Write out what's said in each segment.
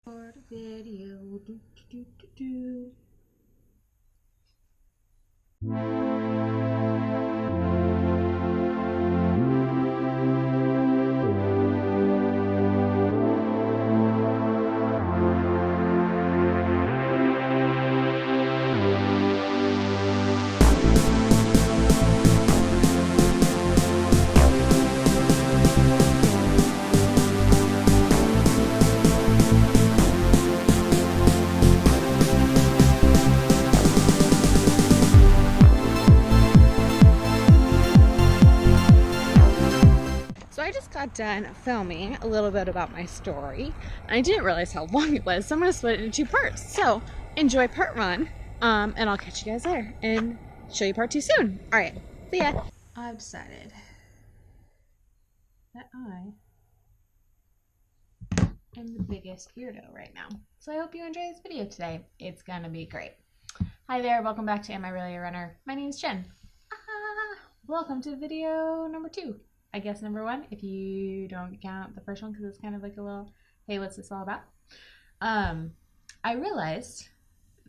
For the video. Do, do, do, do. So I just got done filming a little bit about my story. I didn't realize how long it was, so I'm going to split it into two parts. So enjoy part one, and I'll catch you guys later and show you part two soon. All right, see ya. I've decided that I am the biggest weirdo right now. So I hope you enjoy this video today. It's going to be great. Hi there, welcome back to Am I Really a Runner? My name is Jen. Welcome to video number 2. I guess number 1 if you don't count the first one because it's kind of like a little, hey, what's this all about? I realized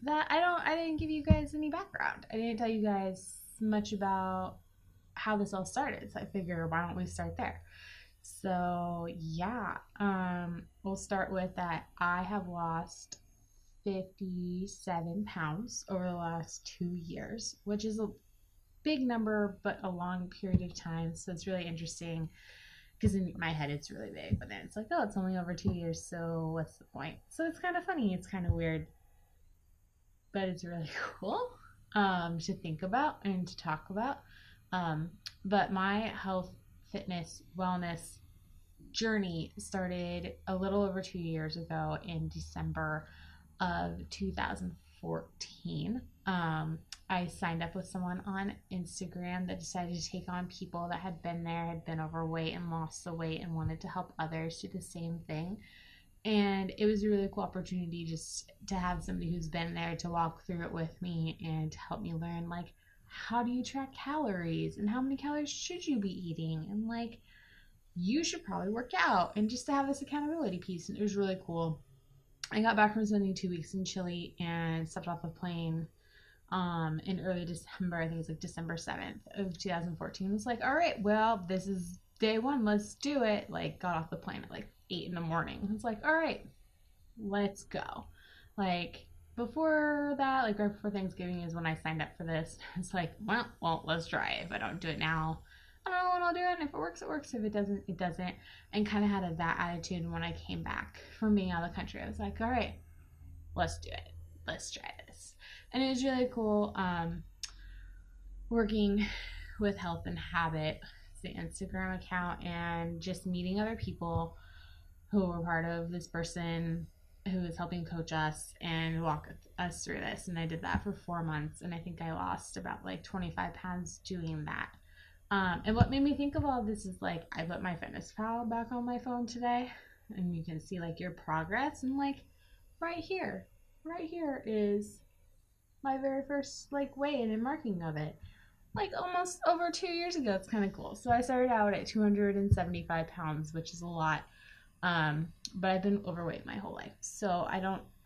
that I didn't give you guys any background. I didn't tell you guys much about how this all started. So I figure, why don't we start there? So yeah, we'll start with that. I have lost 57 pounds over the last 2 years, which is a big number but a long period of time. So it's really interesting because in my head it's really big, but then it's like, oh, it's only over 2 years, so what's the point? So it's kind of funny, it's kind of weird, but it's really cool to think about and to talk about. But my health, fitness, wellness journey started a little over 2 years ago in December of 2014. I signed up with someone on Instagram that decided to take on people that had been there, had been overweight and lost the weight and wanted to help others do the same thing. And it was a really cool opportunity just to have somebody who's been there to walk through it with me and to help me learn, like, how do you track calories and how many calories should you be eating, and like, you should probably work out, and just to have this accountability piece. And it was really cool. I got back from spending 2 weeks in Chile and stepped off the plane in early December. I think it was like December 7th of 2014. It was like, all right, well, this is day one, let's do it. Like, got off the plane at like 8 in the morning. It's like, all right, let's go. Like, before that, like right before Thanksgiving is when I signed up for this. It's like, well, let's try it. If I don't do it now, I don't know what I'll do. And if it works, it works. If it doesn't, it doesn't. And kind of had that attitude when I came back from being out of the country. I was like, all right, let's do it. Let's try this. And it was really cool working with Health and Habit, the Instagram account, and just meeting other people who were part of this person who was helping coach us and walk us through this. And I did that for 4 months, and I think I lost about like 25 pounds doing that. And what made me think of all of this is, like, I put my MyFitnessPal back on my phone today, and you can see like your progress, and like right here is my very first like weigh-in and marking of it, like almost over 2 years ago. It's kind of cool. So I started out at 275 pounds, which is a lot, but I've been overweight my whole life, so I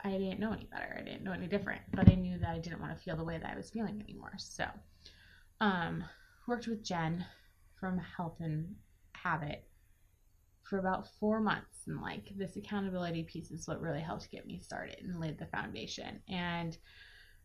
didn't know any better. I didn't know any different, but I knew that I didn't want to feel the way that I was feeling anymore. So worked with Jen from Health and Habit for about 4 months, and like this accountability piece is what really helped get me started and laid the foundation. And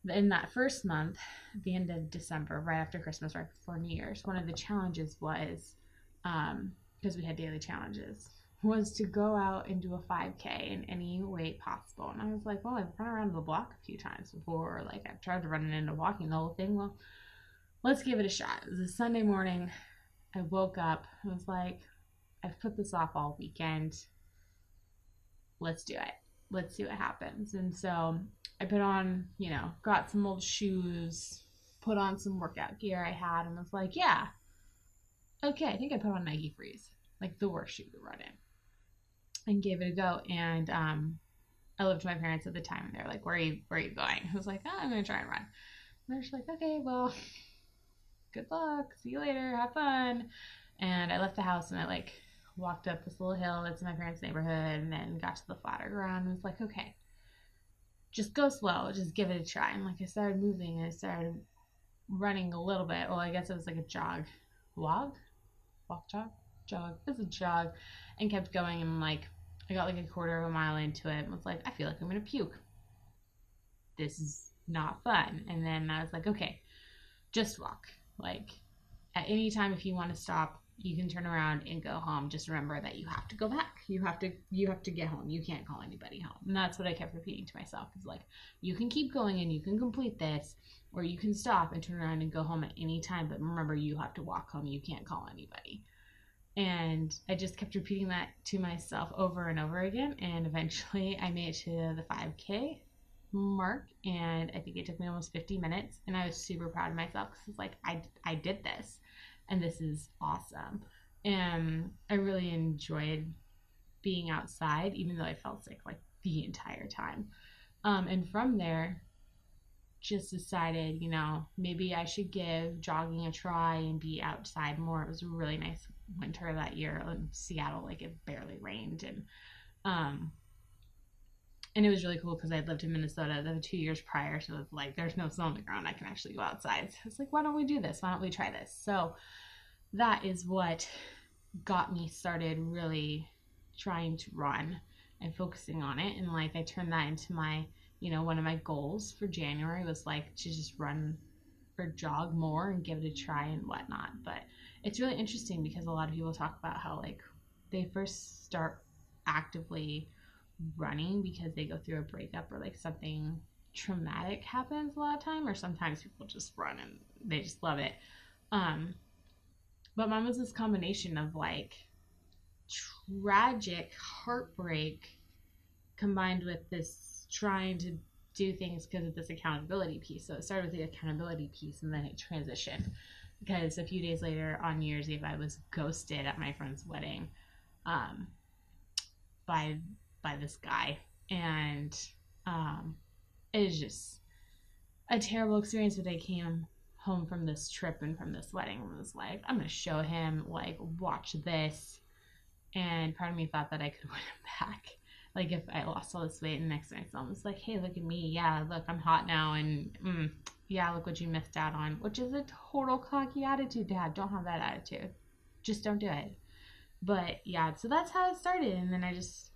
in that first month, at the end of December, right after Christmas, right before New Year's, one of the challenges was, because we had daily challenges, was to go out and do a 5K in any weight possible. And I was like, well, I've run around the block a few times before. Like, I've tried to run it into walking the whole thing. Well, let's give it a shot. It was a Sunday morning. I woke up and was like, I've put this off all weekend. Let's do it. Let's see what happens. And so I put on, got some old shoes, put on some workout gear I had, and was like, yeah, okay, I think I put on Nike Freeze, like the worst shoe to run in, and gave it a go. And I lived with my parents at the time, and they were like, where are you going? I was like, oh, I'm going to try and run. And they're just like, okay, well, good luck. See you later. Have fun. And I left the house, and I like walked up this little hill that's in my parents' neighborhood, and then got to the flatter ground and was like, okay, just go slow, just give it a try. And like I started moving, and I started running a little bit. Well, I guess it was like a jog. Jog. It was a jog, and kept going. And like I got like a quarter of a mile into it and was like, I feel like I'm gonna puke. This is not fun. And then I was like, okay, just walk. Like at any time, if you want to stop, you can turn around and go home. Just remember that you have to go back. You have to get home. You can't call anybody home. And that's what I kept repeating to myself. Is like, you can keep going and you can complete this, or you can stop and turn around and go home at any time. But remember, you have to walk home. You can't call anybody. And I just kept repeating that to myself over and over again. And eventually I made it to the 5K mark, and I think it took me almost 50 minutes. And I was super proud of myself because it's like, I did this, and this is awesome. And I really enjoyed being outside, even though I felt sick like the entire time. And from there, just decided, maybe I should give jogging a try and be outside more. It was a really nice winter that year in Seattle. Like it barely rained, and it was really cool because I'd lived in Minnesota the 2 years prior, so it was like there's no snow on the ground. I can actually go outside. So it's like, why don't we do this? Why don't we try this? So that is what got me started really trying to run and focusing on it. And like I turned that into my, one of my goals for January was like to just run or jog more and give it a try and whatnot. But it's really interesting because a lot of people talk about how like they first start actively running because they go through a breakup or like something traumatic happens a lot of time, or sometimes people just run and they just love it. But mine was this combination of like tragic heartbreak combined with this trying to do things because of this accountability piece. So it started with the accountability piece, and then it transitioned because a few days later on New Year's Eve, I was ghosted at my friend's wedding by this guy. And it was just a terrible experience. But I came home from this trip and from this wedding and was like, I'm going to show him, like, watch this. And part of me thought that I could win him back. Like, if I lost all this weight, and next time I saw him, it's like, hey, look at me. Yeah, look, I'm hot now. And yeah, look what you missed out on. Which is a total cocky attitude to have. Don't have that attitude. Just don't do it. But yeah, so that's how it started. And then I just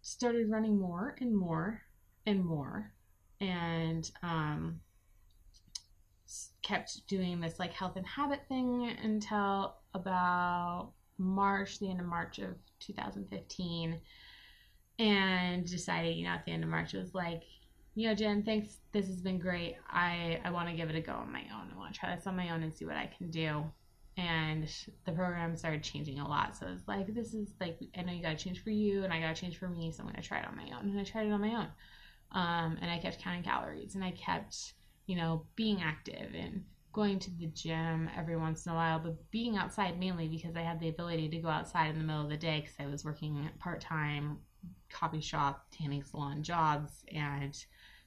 started running more and more and more. And kept doing this like health and habit thing until about the end of March of 2015. And decided, at the end of March, it was like, Jen, thanks. This has been great. I want to give it a go on my own. I want to try this on my own and see what I can do. And the program started changing a lot. So it's like, this is like, I know you got to change for you and I got to change for me. So I'm going to try it on my own. And I tried it on my own. And I kept counting calories, and I kept, being active and going to the gym every once in a while, but being outside mainly because I had the ability to go outside in the middle of the day because I was working part-time coffee shop, tanning salon jobs, and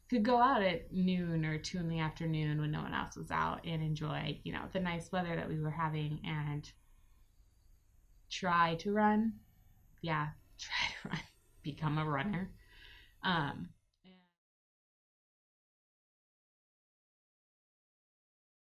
could go out at noon or 2 in the afternoon when no one else was out and enjoy, the nice weather that we were having and try to run. Yeah, try to run. Become a runner.